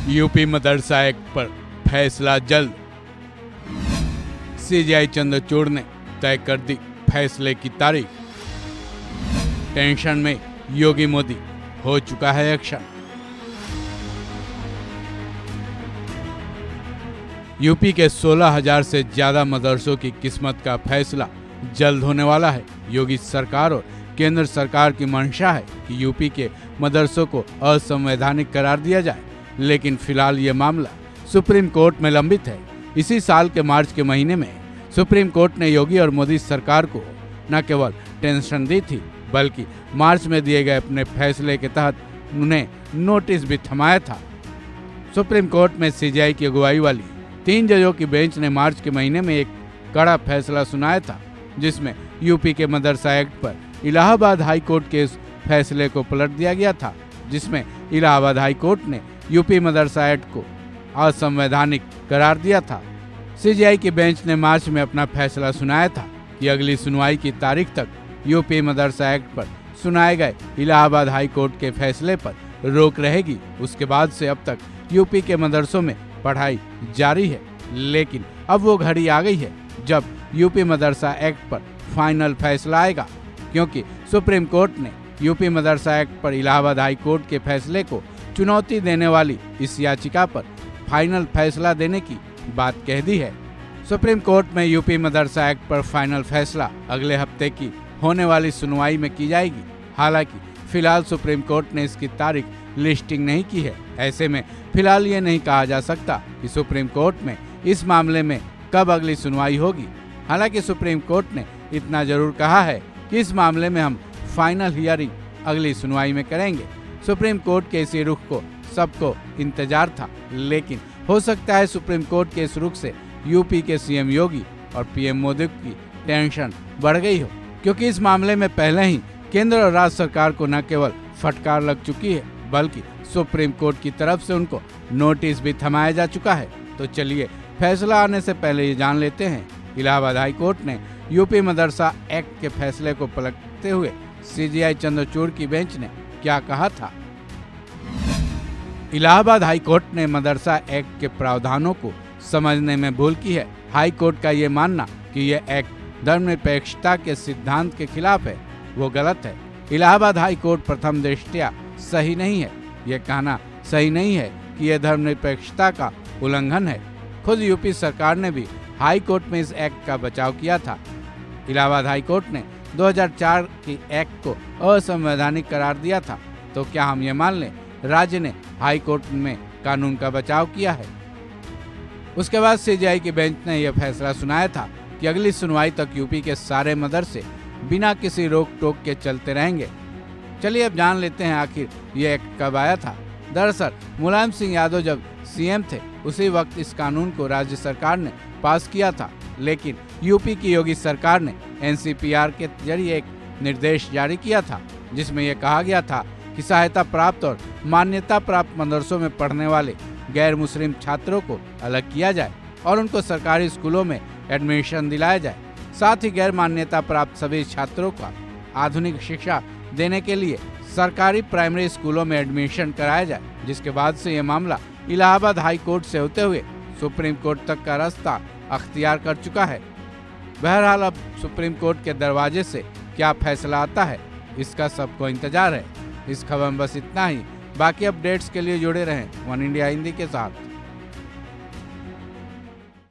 UP मदरसा act पर फैसला जल्द। सीजेआई चंद्रचूड़ ने तय कर दी फैसले की तारीख। टेंशन में योगी मोदी, हो चुका है एक्शन। यूपी के 16,000 से ज्यादा मदरसों की किस्मत का फैसला जल्द होने वाला है। योगी सरकार और केंद्र सरकार की मंशा है कि यूपी के मदरसों को असंवैधानिक करार दिया जाए, लेकिन फिलहाल ये मामला सुप्रीम कोर्ट में लंबित है। इसी साल के मार्च के महीने में सुप्रीम कोर्ट ने योगी और मोदी सरकार को न केवल टेंशन दी थी, बल्कि मार्च में दिए गए अपने फैसले के तहत उन्हें नोटिस भी थमाया था। सुप्रीम कोर्ट में सीजेआई की अगुवाई वाली 3 जजों की बेंच ने मार्च के महीने में एक कड़ा फैसला सुनाया था, जिसमें यूपी के मदरसा एक्ट पर इलाहाबाद हाई कोर्ट के इस फैसले को पलट दिया गया था, जिसमें इलाहाबाद हाई कोर्ट ने यूपी मदरसा एक्ट को असंवैधानिक करार दिया था। सीजेआई की बेंच ने मार्च में अपना फैसला सुनाया था कि अगली सुनवाई की तारीख तक यूपी मदरसा एक्ट पर सुनाए गए इलाहाबाद हाई कोर्ट के फैसले पर रोक रहेगी। उसके बाद से अब तक यूपी के मदरसों में पढ़ाई जारी है, लेकिन अब वो घड़ी आ गई है जब यूपी मदरसा एक्ट पर फाइनल फैसला आएगा, क्योंकि सुप्रीम कोर्ट ने यूपी मदरसा एक्ट पर इलाहाबाद हाई कोर्ट के फैसले को चुनौती देने वाली इस याचिका पर फाइनल फैसला देने की बात कह दी है। सुप्रीम कोर्ट में यूपी मदरसा एक्ट पर फाइनल फैसला अगले हफ्ते की होने वाली सुनवाई में की जाएगी। हालांकि फिलहाल सुप्रीम कोर्ट ने इसकी तारीख लिस्टिंग नहीं की है। ऐसे में फिलहाल ये नहीं कहा जा सकता कि सुप्रीम कोर्ट में इस मामले में कब अगली सुनवाई होगी। हालांकि सुप्रीम कोर्ट ने इतना जरूर कहा है कि इस मामले में हम फाइनल हियरिंग अगली सुनवाई में करेंगे। सुप्रीम कोर्ट के इसी रुख को सबको इंतजार था, लेकिन हो सकता है सुप्रीम कोर्ट के इस रुख से यूपी के सीएम योगी और पीएम मोदी की टेंशन बढ़ गई हो, क्योंकि इस मामले में पहले ही केंद्र और राज्य सरकार को न केवल फटकार लग चुकी है, बल्कि सुप्रीम कोर्ट की तरफ से उनको नोटिस भी थमाया जा चुका है। तो चलिए फैसला आने से पहले ये जान लेते हैं इलाहाबाद हाई कोर्ट ने यूपी मदरसा एक्ट के फैसले को पलटते हुए सीजेआई चंद्रचूड़ की बेंच ने क्या कहा था। इलाहाबाद हाई कोर्ट ने मदरसा एक्ट के प्रावधानों को समझने में भूल की है। हाई कोर्ट का ये मानना कि यह एक्ट धर्मनिरपेक्षता के सिद्धांत के खिलाफ है, वो गलत है। इलाहाबाद हाई कोर्ट प्रथम दृष्टया सही नहीं है। यह कहना सही नहीं है कि यह धर्मनिरपेक्षता का उल्लंघन है। खुद यूपी सरकार ने भी हाई कोर्ट में इस एक्ट का बचाव किया था। इलाहाबाद हाई कोर्ट ने 2004 की एक्ट को असंवैधानिक करार दिया था। तो क्या हम ये मान लें राज्य ने हाई कोर्ट में कानून का बचाव किया है? उसके बाद सीजेआई की बेंच ने यह फैसला सुनाया था कि अगली सुनवाई तक यूपी के सारे मदरसे बिना किसी रोक टोक के चलते रहेंगे। चलिए अब जान लेते हैं आखिर ये एक्ट कब आया था। दरअसल मुलायम सिंह यादव जब सीएम थे उसी वक्त इस कानून को राज्य सरकार ने पास किया था, लेकिन यूपी की योगी सरकार ने एनसीपीआर के जरिए एक निर्देश जारी किया था, जिसमें यह कहा गया था कि सहायता प्राप्त और मान्यता प्राप्त मदरसों में पढ़ने वाले गैर मुस्लिम छात्रों को अलग किया जाए और उनको सरकारी स्कूलों में एडमिशन दिलाया जाए। साथ ही गैर मान्यता प्राप्त सभी छात्रों को आधुनिक शिक्षा देने के लिए सरकारी प्राइमरी स्कूलों में एडमिशन कराया जाए, जिसके बाद से यह मामला इलाहाबाद हाई कोर्ट से होते हुए सुप्रीम कोर्ट तक का रास्ता अख्तियार कर चुका है। बहरहाल अब सुप्रीम कोर्ट के दरवाजे से क्या फैसला आता है, इसका सबको इंतजार है। इस खबर में बस इतना ही। बाकी अपडेट्स के लिए जुड़े रहें वन इंडिया हिंदी के साथ।